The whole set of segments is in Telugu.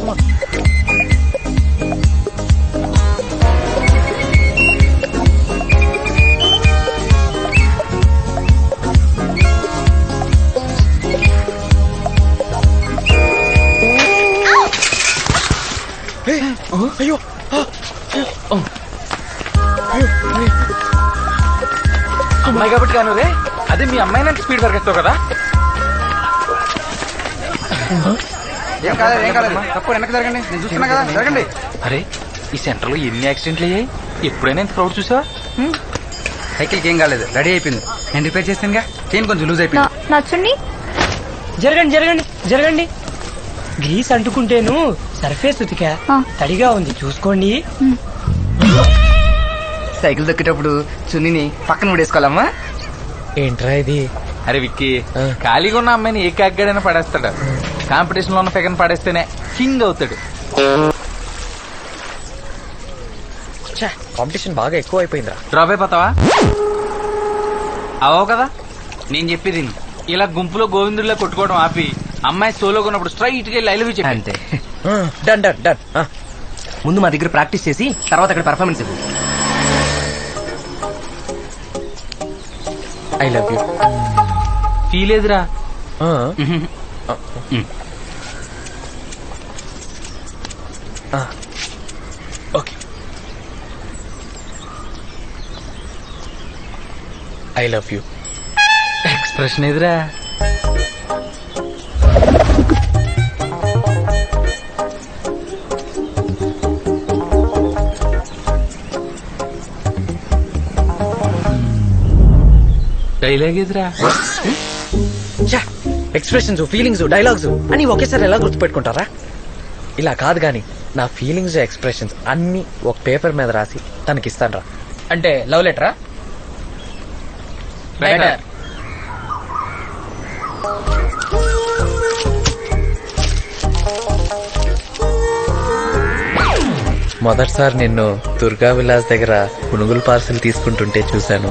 సుమా అయ్యో అమ్మాయి కాబట్టి కాను రే, అదే మీ అమ్మాయి అంటే స్పీడ్ పరిగెత్తావు కదా. ఏం కాలేదు తప్పు వెనక్కి జరగండి, నేను చూస్తున్నా కదా, జరగండి. అరే ఈ సెంటర్ లో ఎన్ని యాక్సిడెంట్లు అయ్యాయి, ఎప్పుడైనా ఇంత క్రౌడ్ చూసావా? సైకిల్కి ఏం కాలేదు, రెడీ అయిపోయింది. నేను రిపేర్ చేస్తానుగా, చైన్ కొంచెం లూజ్ అయిపోయింది. నచ్చండి. జరగండి జరగండి జరగండి. గ్రీస్ అంటుకుంటేను సర్ఫేస్ ఉతికా తడిగా ఉంది చూసుకోండి. సైకిల్ దొక్కేటప్పుడు చున్నీని పక్కన పడేసుకోవాలమ్మా. ఏంట్రా ఇది? అరే విక్కీ, ఖాళీగా ఉన్న అమ్మాయిని ఏ కాగ్గాడైనా పడేస్తాడు. కాంపిటీషన్ లో ఉన్న ఫెగన్ పడేస్తేనే కింగ్ అవుతాడు. కాంపిటీషన్ బాగా ఎక్కువ అయిపోయిందిరా. డ్రాప్ అయిపోతావా? అవవు కదా. నేను చెప్పేది ఇలా గుంపులో గోవిందుడిలా కొట్టుకోవడం ఆపి అమ్మాయి సోలోగా ఉన్నప్పుడు స్ట్రైట్ గా వెళ్ళి ఐ లవ్ యూ చెప్పు. అంతే. Done done done. ముందు మా దగ్గర ప్రాక్టీస్ చేసి తర్వాత అక్కడ పర్ఫార్మెన్స్ ఇవ్వు. I love you. ఫీల్ ఏదిరా? Okay. I love you. Expression ఎదురా? డైలాగ్ ఎదురా? ఎక్స్ప్రెషన్స్, ఫీలింగ్స్, డైలాగ్స్ అని ఒకేసారి ఎలా గుర్తుపెట్టుకుంటారా? ఇలా కాదు గాని నా ఫీలింగ్స్, ఎక్స్ప్రెషన్స్ అన్ని ఒక పేపర్ మీద రాసి తనకిస్తాను రా. అంటే లవ్ లెటరా? బెటర్. మొదటిసారి నిన్ను దుర్గా విలాస్ దగ్గర పునుగులు పార్సల్ తీసుకుంటుంటే చూశాను.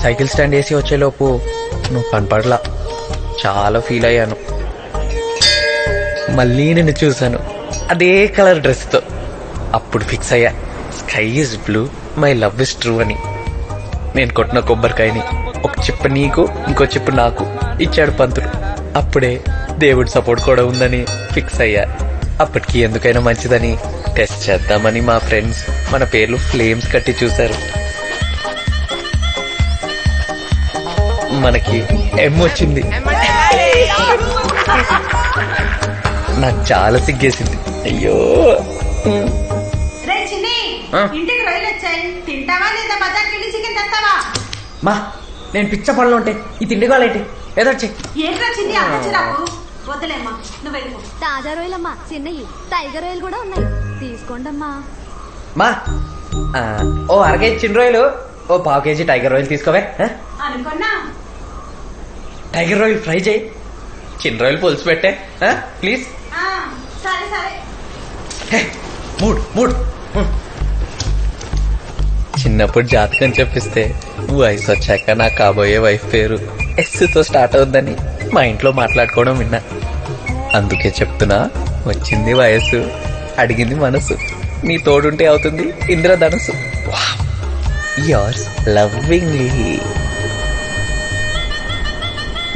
సైకిల్ స్టాండ్ వేసి వచ్చేలోపు నువ్వు కనపడలా. చాలా ఫీల్ అయ్యాను. మళ్ళీ నిన్ను చూశాను అదే కలర్ డ్రెస్తో. అప్పుడు ఫిక్స్ అయ్యా, sky is blue, my love is true అని. నేను కొట్టిన కొబ్బరికాయని ఒక చిప్ప నీకు, ఇంకో చిప్ప నాకు ఇచ్చాడు పంతులు. అప్పుడే దేవుడి సపోర్ట్ కూడా ఉందని ఫిక్స్ అయ్యా. అప్పటికి ఎందుకైనా మంచిదని టెస్ట్ చేద్దామని మా ఫ్రెండ్స్ మన పేర్లు ఫ్లేమ్స్ కట్టి చూశారు. మనకి ఎం వచ్చింది. నాకు చాలా సిగ్గేసింది. అయ్యో ఇంటికి రైలు వచ్చాయి, తింటావా లేదా బజార్కి వెళ్ళి చికెన్ తెస్తావా? మా నేను పిచ్చ పనులు ఉంటాయి, ఈ తిండి కాలేంటి ఏదో వచ్చి. ఏంట్రా చిన్ని అంత చిరాకు? వద్దులేమ్మా, నువ్వు వెళ్ళిపో. తాజా రొయ్యలమ్మా, చిన్నవి టైగర్ రొయ్యలు కూడా ఉన్నాయి, తీసుకోండమ్మా. మా ఓ అరకేజీ చిన్న రొయ్యలు, ఓ పావు కేజీ టైగర్ రొయ్యలు తీసుకోవే. అనుకున్నా. టైగర్ రొయ్యలు ఫ్రై చేయి, చిన్న రొయ్యలు పులుసు పెట్టే ప్లీజ్. సరే సరే. Mood mood. చిన్నప్పుడు జాతకం చెప్పిస్తే వయసు వచ్చాక నా కాబోయే వైఫ్ పేరు ఎస్తో స్టార్ట్ అవుద్దని మా ఇంట్లో మాట్లాడుకోవడం విన్నా. అందుకే చెప్తున్నా, వచ్చింది వయసు, అడిగింది మనసు, నీ తోడుంటే అవుతుంది ఇంద్రధనుసు. యోర్స్ లవ్వింగ్లీ.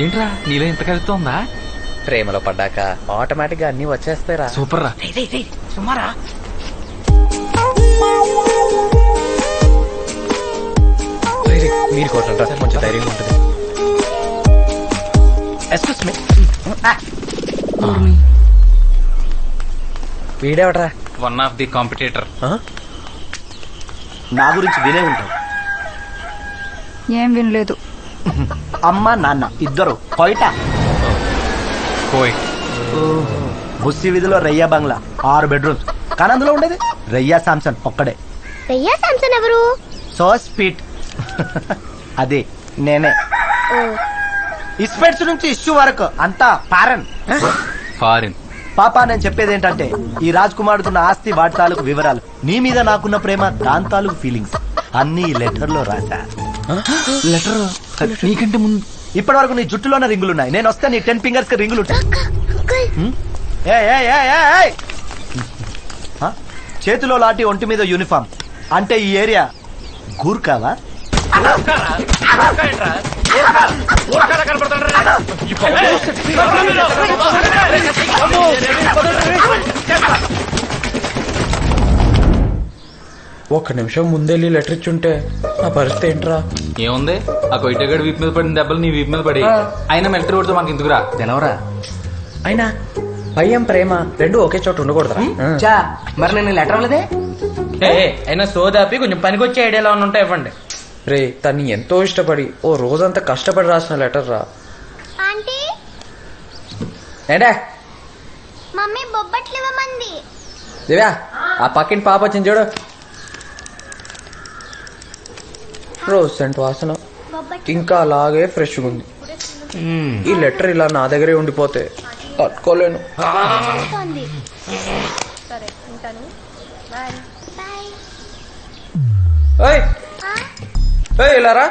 ఏంట్రా నీలో ఇంత కలుగుతుందా? ప్రేమలో పడ్డాక ఆటోమేటిక్ గా అన్ని వచ్చేస్తాయిరా. సూపర్ రా. సుమారా మీరు కొట్టండి, కొంచెం ధైర్యంగా ఉంటుంది. Excuse me. వీడేవట్రా? One of the competitor. నా గురించి వినే ఉంటావు. ఏం వినలేదు. అమ్మ నాన్న ఇద్దరు కోయిట. కోయ్. బుస్సి వీధిలో రయ్యా బంగ్లా 6 బెడ్రూమ్స్, కానీ అందులో ఉండేది రయ్యా శాంసన్ ఒక్కడే. రయ్యా శాంసన్ ఎవరు? సో స్పీట్. అదే నేనే. ఇస్పెట్స్ నుంచి ఇష్యూ వరకు అంతా పారన్. ఫారిన్. పాపా నేను చెప్పేది ఏంటంటే, ఈ రాజ్ కుమార్కున్న ఆస్తి, వాటి తాలూకు వివరాలు, నీ మీద నాకున్న ప్రేమ, దాని తాలూకు ఫీలింగ్స్ అన్ని ఈ లెటర్ లో రాశా. లెటర్ నీకంటే ముందు ఇప్పటి వరకు నీ జుట్టులోనే రింగులున్నాయి. నేను వస్తే నీ 10 ఫింగర్స్ కి రింగులు ఉంటాయి. చేతిలో లాటి ఒంటి మీద యూనిఫామ్ అంటే ఈ ఏరియా గూర్ఖావా? ఒక్క నిమిషం ముందెళ్ళి లెటర్ ఇచ్చుంటే నా పరిస్థితి ఏంట్రా? ఏముంది ఆ కొయిటగాడు వీపు మీద పడిన దెబ్బలు నీ వీపు మీద పడి అయినా మిలిటరీ కొడితే మనకి ఎందుకురా తెలవరా? అయినా భయం ప్రేమ రెండు ఒకే చోట ఉండకూడదురా. చా మరి నేను లెటర్ అవ్వలేదే. అయినా సోదాపి కొంచెం పనికొచ్చే ఐడియాలో ఉంటాయి ఇవ్వండి. రే తన్ని ఎంతో ఇష్టపడి ఓ రోజంతా కష్టపడి రాసిన లెటర్ రా. ఆంటీ ఏంటా మమ్మీ బొబ్బట్లు ఇవ్వమంది. దివ్యా ఆ పక్కింటి పాప వచ్చింది చూడు. రోజ్ సెంట్ వాసన ఇంకా అలాగే ఫ్రెష్గా ఉంది. ఈ లెటర్ ఇలా నా దగ్గరే ఉండిపోతే తట్టుకోలేను. వస్తోంది. సరే ఉంటాను. Bye bye. ఏయ్ ఏయ్ ఇలా రా.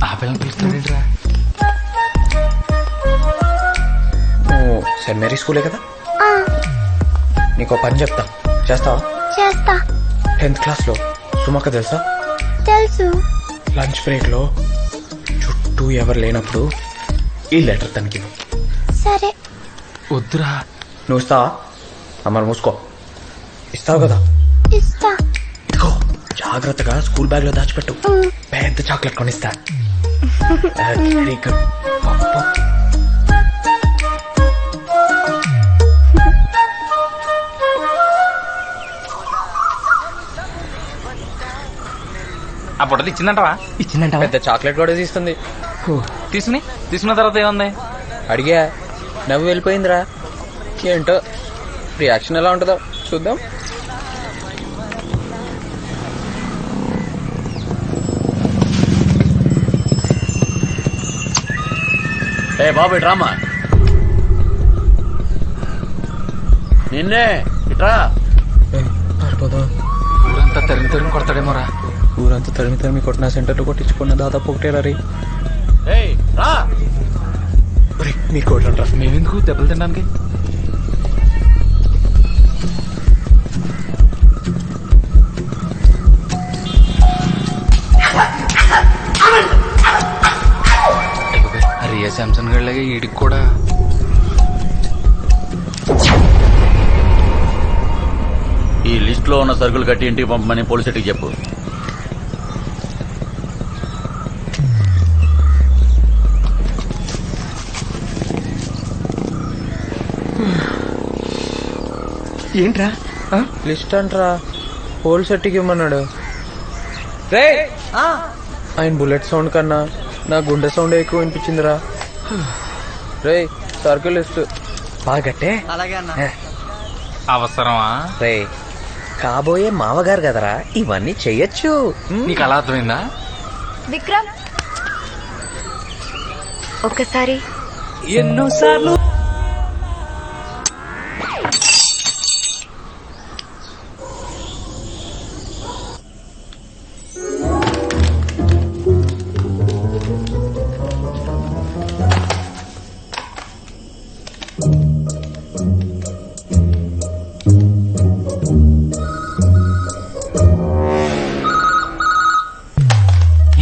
ఆ పిల్లలు పిలుస్తున్నాడేంట్రా? నువ్వు సెయింట్ మేరీ స్కూలే కదా? నీకు పని చెప్తా, చేస్తావా? చేస్తా. 10th క్లాస్లో సుమక్క తెలుసా? తెలుసు. లంచ్ బ్రేక్ లో చుట్టూ ఎవరు లేనప్పుడు ఈ లెటర్ తనకి. సరే. వద్దురా. నువ్వు ఇస్తావా? అమ్మ మూసుకో. ఇస్తావు కదా? ఇస్తా. ఇదిగో జాగ్రత్తగా స్కూల్ బ్యాగ్ లో దాచిపెట్టు. పెద్ద చాక్లెట్ కొనిస్తా. Very good. ఆ బుట్టలు ఇచ్చిందంటవా? ఇచ్చిందంట. పెద్ద చాక్లెట్ కూడా తీసుకుంది. తీసుకున్న తర్వాత ఏముంది? అడిగా నవ్వు వెళ్ళిపోయిందిరా. ఏంటో రియాక్షన్ ఎలా ఉంటుందో చూద్దాం. ఏ బాబు ఇట్రామా. నిన్నే ఇట్రా. ఊరంతా తరిమి తరిమి కొడతాడేమోరా. ఊరంతా తరిమి తరిమి కొట్టిన సెంటర్లో కొట్టించుకున్న దాదాపు ఒకటేరా రీ. ఏయ్ రా. మీరు కొట్టండి. మేమెందుకు దెబ్బలు తినడానికి? రియా శాంసన్ గడిలాగే ఈడికి కూడా. ఈ లిస్ట్ లో ఉన్న సరుకులు కట్టి ఇంటికి పంపమని పోలీసుకి చెప్పు. ఏంట్రా? లిస్ట్ అంటరా హోల్ సెట్కి ఇవ్వమన్నాడు. రే ఆయన బుల్లెట్ సౌండ్ కన్నా నా గుండె సౌండ్ ఎక్కువ వినిపించిందిరా. రే సర్కిల్ లిస్ట్ బాగా కట్టే. అలాగే అన్న. అవసరమా? రే కాబోయే మావగారు కదరా, ఇవన్నీ చెయ్యొచ్చు. నీకు అలా అర్థమైందా? విక్రమ్ ఒక్కసారి. ఎన్నోసార్లు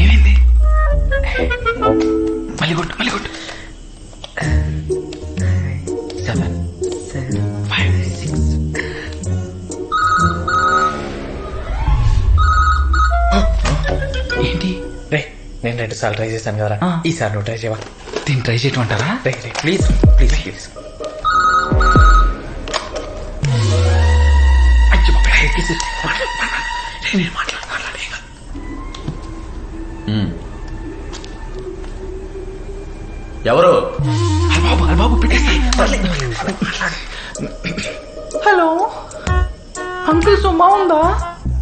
ఏమైంది? మళ్ళీ కొట్టు మళ్ళీ కొట్టు. 7 5 6. ఏంటి? రే నేను 2 సార్లు ట్రై చేశాను కదరా, ఈసారి నువ్వు ట్రై చేయవా? దీన్ని ట్రై చేయటమంటారా? రే రే ప్లీజ్ ప్లీజ్ ప్లీజ్. ఎవరు? బాబు పెట్టేస్తాయి. హలో అంకుల్ సుమా ఉందా?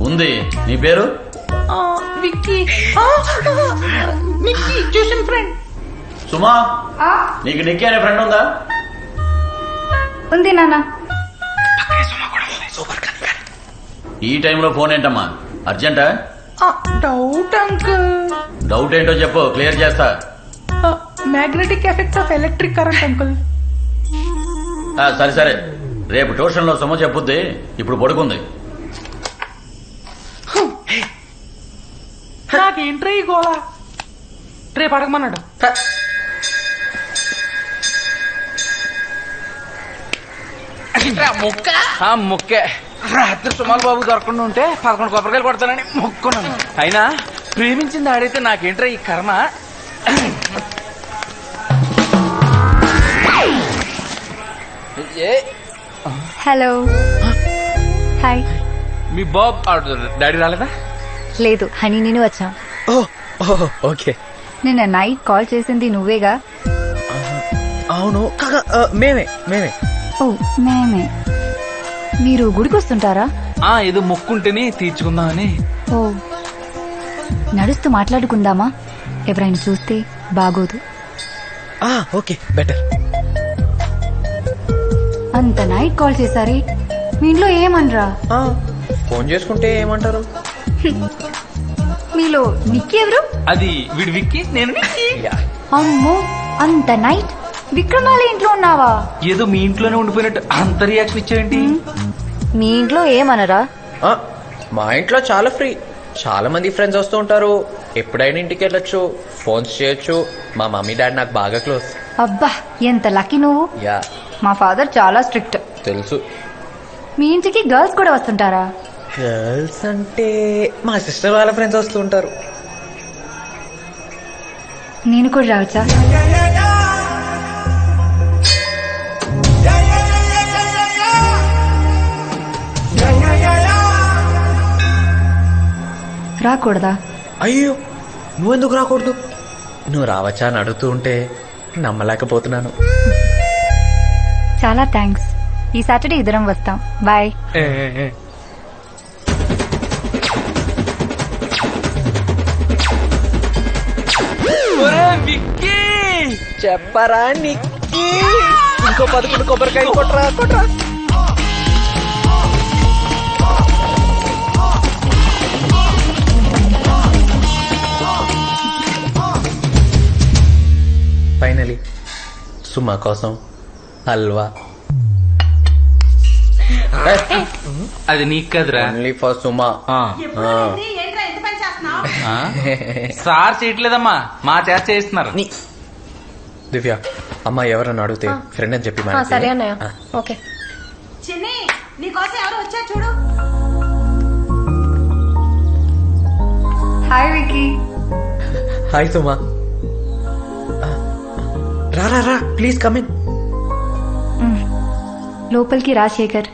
ఉంది. నీ పేరు? విక్కీ. Nikki tuition friend. సుమా, నీకు నిక్కీ అనే ఫ్రెండ్ ఉందా? ఉంది నాన్న. ఈ టైంలో ఫోన్ ఏంటమ్మా? అర్జెంటా? Doubt uncle. డౌట్ ఏంటో చెప్పు, క్లియర్ చేస్తా. Magnetic effect of electric current uncle. సరే సరే, రేపు ట్యూషన్ లో సొమ్ము చెప్పుద్ది, ఇప్పుడు పడుకుంది. నాకేంట్రా ఈ గోళ? రేపు అడగమన్నాడు. ముక్క ముక్కే రాత్రి సుమారు బాబు దొరకకుండా ఉంటే 11 కొబ్బరికాయలు కొడతానని మొక్కున్నాను. అయినా ప్రేమించింది ఆడైతే నాకేంట్రా ఈ కర్మ. Hello hi. మీ బాబ్ డాడీ రాలేదా? లేదు హనీ నేను వచ్చా. ఓకే. నిన్న నైట్ కాల్ చేసింది నువ్వేగా? అవును కాగా మేమే. ఓ మేమే. మీరు గుడికి వస్తుంటారా? ఏదో మొక్కుంటేనే తీర్చుకుందామని. ఓ నడుస్తూ మాట్లాడుకుందామా? ఎవరైనా చూస్తే బాగోదు. Okay better. అంత నైట్ కాల్ చేశారే, మీ ఇంట్లో ఏమనరా? ఫోన్ చేసుకుంటే ఏమంటారు? మీలో నిక్కి ఎవరు? అది వీడి విక్కి, నేను విక్కీ. అమ్మో అంత నైట్ విక్రమాల ఇంట్లో ఉన్నావా? ఏదో మీ ఇంట్లోనే ఉండిపోయినట్టు అంత రియాక్షన్ ఇచ్చావేంటి? మీ ఇంట్లో ఏమనరా? మా ఇంట్లో చాలా ఫ్రీ. చాలా మంది ఫ్రెండ్స్ వస్తూ ఉంటారు. ఎప్పుడైనా ఇంటికి వెళ్ళొచ్చు, ఫోన్స్ చేయొచ్చు. మా మమ్మీ డాడీ నాకు బాగా క్లోజ్. అబ్బా ఎంత లక్కీ నువ్వు. యా మా ఫాదర్ చాలా స్ట్రిక్ట్. తెలుసు. మీ ఇంటికి గర్ల్స్ కూడా వస్తుంటారా? గర్ల్స్ అంటే మా సిస్టర్ వాళ్ళ ఫ్రెండ్స్ వస్తూ ఉంటారు. నేను కూడా రావచ్చా? రాకూడదా? అయ్యో నువ్వెందుకు రాకూడదు? నువ్వు రావచ్చా అని అడుగుతూ ఉంటే నమ్మలేకపోతున్నాను. చాలా థ్యాంక్స్. ఈ సాటర్డే ఇద్దరం వస్తాం. బాయ్. విక్కీ చెప్పరా నిక్కి, ఇంకో 11 కొబ్బరికాయ కొట్రా. ఫైనలీ సుమా కోసం హల్వా. అది నీకు కదరా, ఓన్లీ ఫర్ సుమా. ఎప్పుడు ఏంటి? ఏంట్రా ఎంత పని చేస్తున్నావు? సార్ చేయట్లేదమ్మా, మా చేత చేస్తున్నారు. దివ్య అమ్మ ఎవరన్నా అడిగితే ఫ్రెండ్ అని చెప్పి మేడం. సరే అన్నయ్య. ఓకే. చిన్ని నీకోసం ఎవరు వచ్చారు చూడు. హాయ్ విక్కీ. హాయ్ సుమా. రా ప్లీజ్ కమ్ ఇన్. లోపలికి రా శేఖర్.